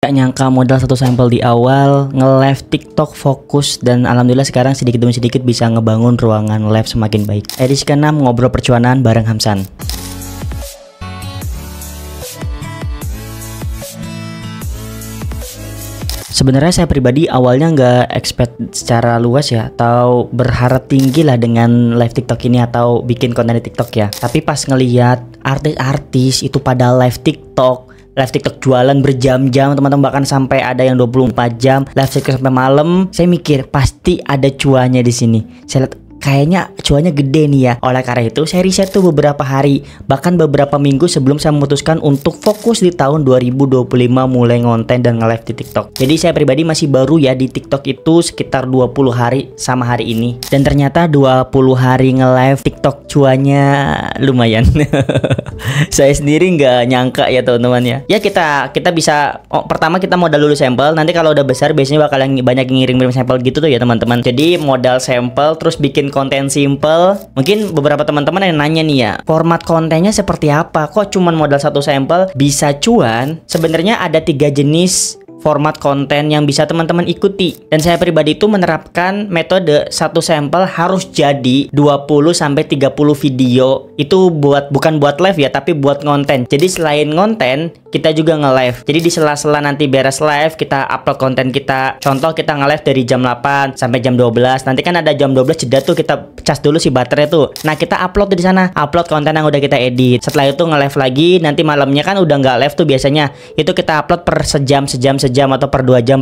Gak nyangka modal satu sampel di awal, nge-live TikTok fokus, dan alhamdulillah sekarang sedikit demi sedikit bisa ngebangun ruangan live semakin baik. Edisi ke-6 ngobrol percuanan bareng Hamsan. Sebenarnya saya pribadi awalnya nggak expect secara luas ya, atau berharap tinggi lah dengan live TikTok ini atau bikin konten di TikTok ya. Tapi pas ngelihat artis-artis itu pada live TikTok jualan berjam-jam teman-teman, bahkan sampai ada yang 24 jam live TikTok sampai malam, saya mikir pasti ada cuannya di sini. Saya lihat kayaknya cuannya gede nih ya. Oleh karena itu saya riset tuh beberapa hari, bahkan beberapa minggu sebelum saya memutuskan untuk fokus di tahun 2025 mulai ngonten dan nge-live di TikTok. Jadi saya pribadi masih baru ya di TikTok itu sekitar 20 hari sama hari ini. Dan ternyata 20 hari nge-live TikTok cuannya lumayan. Saya sendiri nggak nyangka ya teman-teman ya. Ya kita bisa pertama kita modal dulu sampel. Nanti kalau udah besar biasanya bakal banyak yang ngirim sampel gitu tuh ya teman-teman. Jadi modal sampel terus bikin konten simple. Mungkin beberapa teman-teman yang nanya nih ya, format kontennya seperti apa? Kok cuman modal satu sampel bisa cuan? Sebenarnya ada 3 jenis format konten yang bisa teman-teman ikuti. Dan saya pribadi itu menerapkan metode satu sampel harus jadi 20-30 video. Itu bukan buat live ya, tapi buat konten. Jadi selain konten, kita juga nge-live. Jadi di sela-sela nanti beres live, kita upload konten kita. Contoh kita nge-live dari jam 8 sampai jam 12. Nanti kan ada jam 12 jeda tuh, kita cas dulu si baterai tuh. Nah, kita upload di sana. Upload konten yang udah kita edit. Setelah itu nge-live lagi, nanti malamnya kan udah nggak live tuh biasanya. Itu kita upload per sejam atau per 2 jam.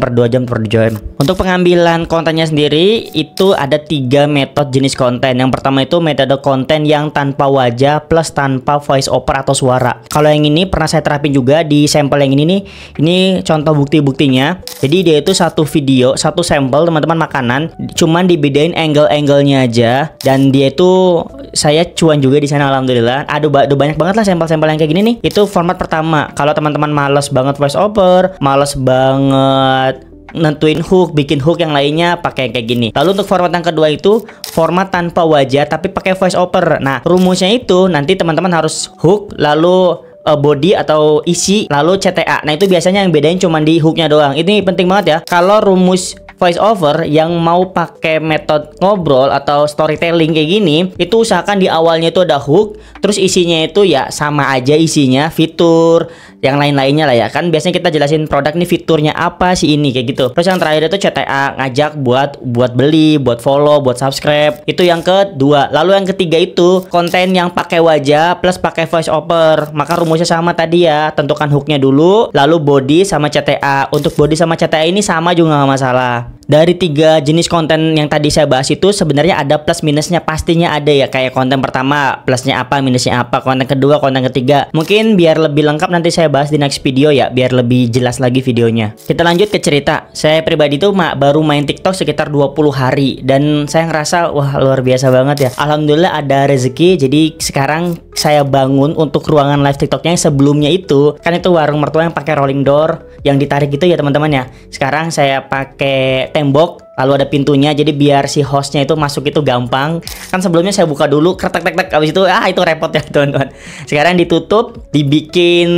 Untuk pengambilan kontennya sendiri itu ada 3 metode jenis konten. Yang pertama itu metode konten yang tanpa wajah plus tanpa voice over atau suara. Kalau yang ini pernah saya terapin juga di sampel yang ini nih. Ini contoh bukti-buktinya. Jadi dia itu satu video, satu sampel teman-teman makanan, cuman dibedain angle-angle-nya aja. Dan dia itu saya cuan juga di sana alhamdulillah. Aduh banyak banget lah sampel-sampel yang kayak gini nih. Itu format pertama. Kalau teman-teman males banget voice over, males banget nentuin hook, bikin hook yang lainnya pakai kayak gini. Lalu untuk format yang kedua itu format tanpa wajah tapi pakai voice over. Nah, rumusnya itu nanti teman-teman harus hook lalu body atau isi lalu CTA. Nah, itu biasanya yang bedain cuma di hooknya doang. Ini penting banget ya. Kalau rumus voice over yang mau pakai metode ngobrol atau storytelling kayak gini, itu usahakan di awalnya itu ada hook, terus isinya itu ya sama aja isinya, fitur yang lain-lainnya lah ya. Kan biasanya kita jelasin produk nih fiturnya apa sih ini kayak gitu. Terus yang terakhir itu CTA, ngajak buat beli, buat follow, buat subscribe. Itu yang kedua. Lalu yang ketiga itu konten yang pakai wajah plus pakai voice over. Maka rumusnya sama tadi ya. Tentukan hooknya dulu, lalu body sama CTA. Untuk body sama CTA ini sama juga nggak masalah. Dari 3 jenis konten yang tadi saya bahas itu sebenarnya ada plus minusnya, pastinya ada ya. Kayak konten pertama plusnya apa, minusnya apa, konten kedua, konten ketiga. Mungkin biar lebih lengkap nanti saya bahas di next video ya, biar lebih jelas lagi videonya. Kita lanjut ke cerita. Saya pribadi tuh baru main TikTok sekitar 20 hari dan saya ngerasa wah luar biasa banget ya. Alhamdulillah ada rezeki. Jadi sekarang saya bangun untuk ruangan live TikToknya yang sebelumnya itu kan itu warung mertua yang pakai rolling door yang ditarik gitu ya teman-teman ya. Sekarang saya pakai tembok lalu ada pintunya, jadi biar si hostnya itu masuk itu gampang. Kan sebelumnya saya buka dulu kretek habis itu itu repot ya teman-teman. Sekarang ditutup, dibikin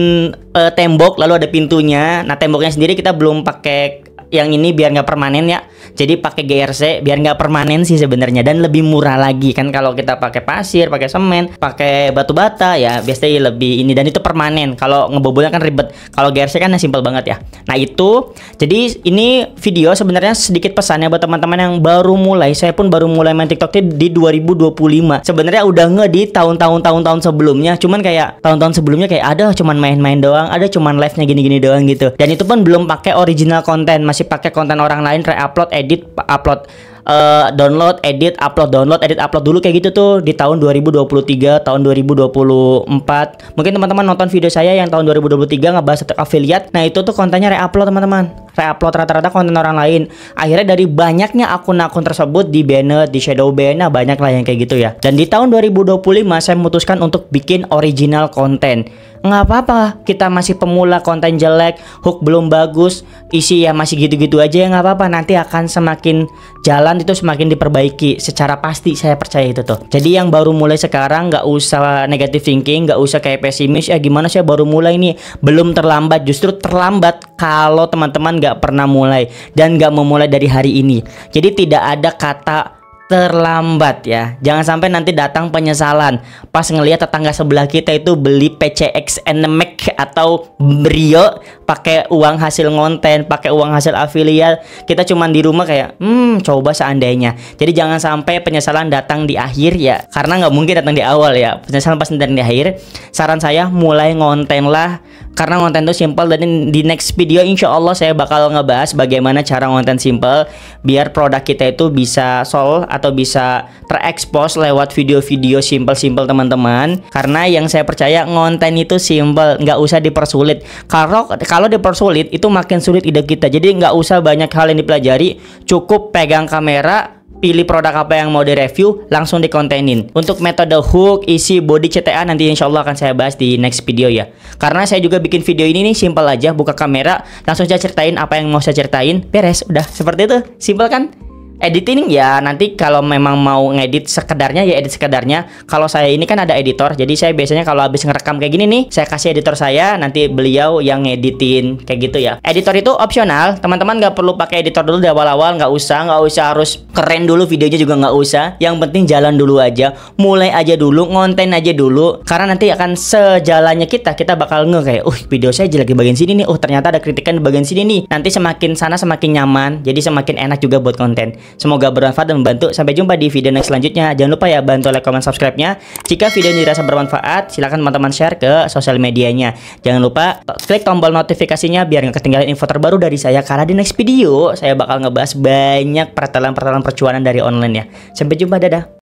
tembok lalu ada pintunya. Nah, temboknya sendiri kita belum pakai yang ini biar nggak permanen ya. Jadi pakai GRC biar nggak permanen sih sebenarnya dan lebih murah lagi kan. Kalau kita pakai pasir, pakai semen, pakai batu bata ya biasanya lebih ini dan itu permanen. Kalau ngebobolnya kan ribet. Kalau GRC kan simpel banget ya. Nah, itu jadi ini video sebenarnya sedikit pesannya buat teman-teman yang baru mulai. Saya pun baru mulai main TikTok di 2025. Sebenarnya udah di tahun sebelumnya. Cuman kayak tahun-tahun sebelumnya kayak ada cuman main-main doang, ada cuman live-nya gini-gini doang gitu. Dan itu pun belum pakai original konten, masih pakai konten orang lain, re-upload, edit, upload, download, edit, upload dulu kayak gitu tuh di tahun 2023, tahun 2024. Mungkin teman-teman nonton video saya yang tahun 2023 ngebahas affiliate. Nah, itu tuh kontennya re-upload teman-teman. Re-upload rata-rata konten orang lain. Akhirnya dari banyaknya akun-akun tersebut di banned, di shadow ban, nah banyak lah yang kayak gitu ya. Dan di tahun 2025 saya memutuskan untuk bikin original konten. nggak apa-apa, kita masih pemula, konten jelek, hook belum bagus, isi ya masih gitu-gitu aja ya nggak apa-apa, nanti akan semakin jalan itu semakin diperbaiki secara pasti, saya percaya itu tuh. Jadi yang baru mulai sekarang nggak usah negative thinking, nggak usah kayak pesimis, ya gimana sih baru mulai nih, belum terlambat, justru terlambat kalau teman-teman nggak pernah mulai dan nggak memulai dari hari ini. Jadi tidak ada kata terlambat ya. Jangan sampai nanti datang penyesalan pas ngelihat tetangga sebelah kita itu beli PCX NMAX atau Brio pakai uang hasil ngonten, pakai uang hasil afiliat. Kita cuman di rumah kayak coba seandainya. Jadi jangan sampai penyesalan datang di akhir ya, karena nggak mungkin datang di awal ya. Penyesalan pasti datang di akhir. Saran saya mulai ngonten lah, karena ngonten itu simple. Dan di next video insya Allah saya bakal ngebahas bagaimana cara ngonten simple biar produk kita itu bisa sold atau bisa terekspos lewat video-video simple-simple teman-teman. Karena yang saya percaya ngonten itu simple, nggak usah dipersulit. Kalau dipersulit itu makin sulit ide kita. Jadi nggak usah banyak hal yang dipelajari, cukup pegang kamera, pilih produk apa yang mau direview, langsung dikontenin. Untuk metode hook, isi, body, CTA nanti insya Allah akan saya bahas di next video ya. Karena saya juga bikin video ini nih simple aja, buka kamera, langsung saya ceritain apa yang mau saya ceritain, beres, udah seperti itu, simple kan? Editing ya nanti kalau memang mau ngedit sekedarnya ya edit sekedarnya. Kalau saya ini kan ada editor, jadi saya biasanya kalau habis ngerekam kayak gini nih, saya kasih editor saya, nanti beliau yang ngeditin kayak gitu ya. Editor itu opsional, teman-teman nggak perlu pakai editor dulu di awal-awal, nggak usah harus keren dulu videonya juga nggak usah. Yang penting jalan dulu aja, mulai aja dulu, ngonten aja dulu. Karena nanti akan sejalannya kita bakal kayak, video saya jelek di bagian sini nih, ternyata ada kritikan di bagian sini nih. Nanti semakin sana semakin nyaman, jadi semakin enak juga buat konten. Semoga bermanfaat dan membantu. Sampai jumpa di video next selanjutnya. Jangan lupa ya bantu like, comment, subscribe-nya. Jika video ini dirasa bermanfaat, silahkan teman-teman share ke sosial medianya. Jangan lupa klik tombol notifikasinya biar nggak ketinggalan info terbaru dari saya. Karena di next video saya bakal ngebahas banyak pertelan-pertelan percuanan dari online ya. Sampai jumpa, dadah.